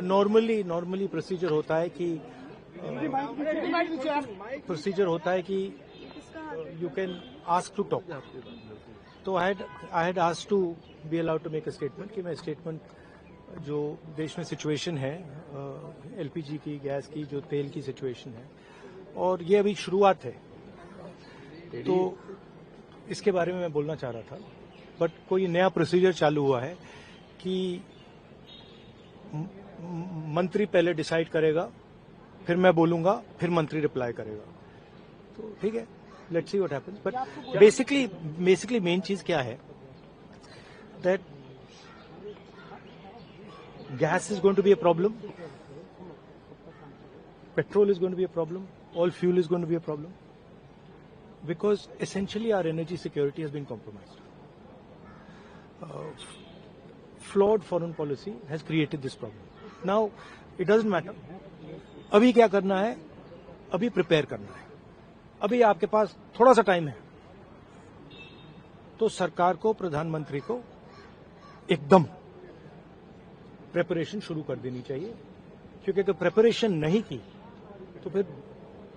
Normally procedure होता है कि you can ask to talk. तो I had asked to be allowed to make a statement कि मैं स्टेटमेंट जो देश में सिचुएशन है एलपीजी की, गैस की, जो तेल की सिचुएशन है, और ये अभी शुरुआत है, तो इसके बारे में मैं बोलना चाह रहा था. बट कोई नया प्रोसीजर चालू हुआ है कि मंत्री पहले डिसाइड करेगा, फिर मैं बोलूंगा, फिर मंत्री रिप्लाई करेगा. तो ठीक है, let's see what happens. But basically main चीज क्या है, that gas is going to be a problem, petrol is going to be a problem, all fuel is going to be a problem, because essentially our energy security has been compromised. Flawed foreign policy has created this problem. Now it doesn't matter. अभी क्या करना है, अभी prepare करना है. अभी आपके पास थोड़ा सा टाइम है, तो सरकार को, प्रधानमंत्री को एकदम प्रेपरेशन शुरू कर देनी चाहिए, क्योंकि अगर प्रेपरेशन नहीं की तो फिर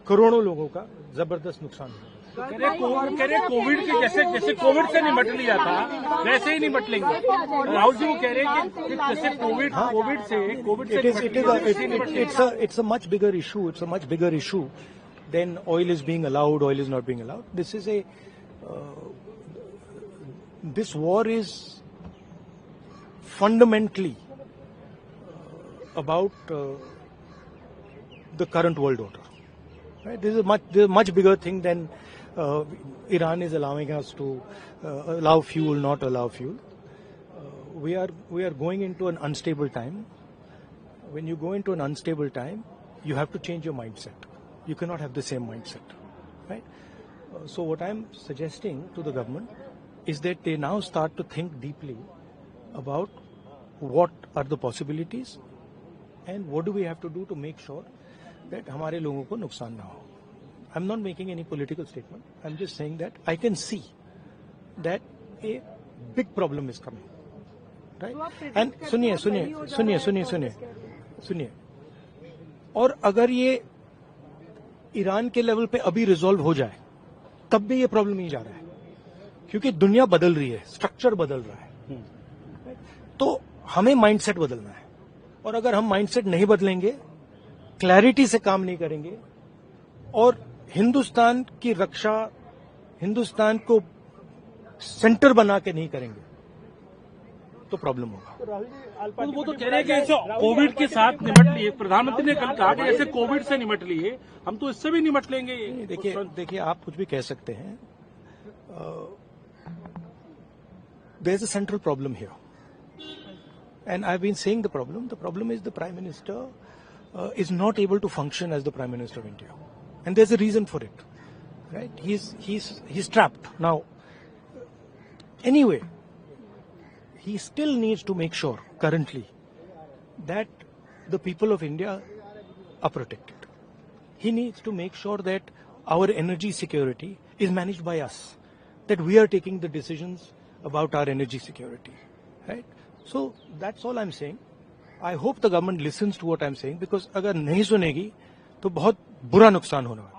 करोड़ों लोगों का जबरदस्त नुकसान होगा. कह रहे कोविड के जैसे कोविड से निपट लिया था वैसे ही निपट लेंगे. राहुल जी वो कह रहे हैं कि जैसे कोविड से it's a much bigger issue. It's a much bigger issue than oil is being allowed, oil is not being allowed. This war is fundamentally about the current world order. Right? This is a much bigger thing than Iran is allowing us to allow fuel, not allow fuel. We are going into an unstable time. When you go into an unstable time, you have to change your mindset. You cannot have the same mindset, right? So what I'm suggesting to the government is that they now start to think deeply about what are the possibilities and what do we have to do to make sure that हमारे लोगों को नुकसान ना हो. I'm not making any political statement. I'm just saying that I can see that a big problem is coming, right? And सुनिए, और अगर ये ईरान के लेवल पे अभी रिजॉल्व हो जाए, तब भी ये प्रॉब्लम नहीं जा रहा है, क्योंकि दुनिया बदल रही है, स्ट्रक्चर बदल रहा है. तो हमें माइंडसेट बदलना है, और अगर हम माइंडसेट नहीं बदलेंगे, क्लैरिटी से काम नहीं करेंगे, और हिंदुस्तान की रक्षा, हिंदुस्तान को सेंटर बना के नहीं करेंगे, तो प्रॉब्लम होगा. तो वो तो कह रहे हैं कि कोविड के साथ निपट लिए. प्रधानमंत्री ने कल कहा कि जैसे कोविड से निपट लिए, हम तो इससे भी निपट लेंगे. देखिए आप कुछ भी कह सकते हैं. There is a central problem here. And I've been saying the problem is the Prime Minister is not able to function as the Prime Minister of India. And there's a reason for it, right? He's trapped. Now, anyway, he still needs to make sure currently that the people of India are protected. He needs to make sure that our energy security is managed by us, that we are taking the decisions about our energy security, right? So that's all I'm saying. I hope the government listens to what I'm saying, because अगर नहीं सुनेगी तो बहुत बुरा नुकसान होने वाला है.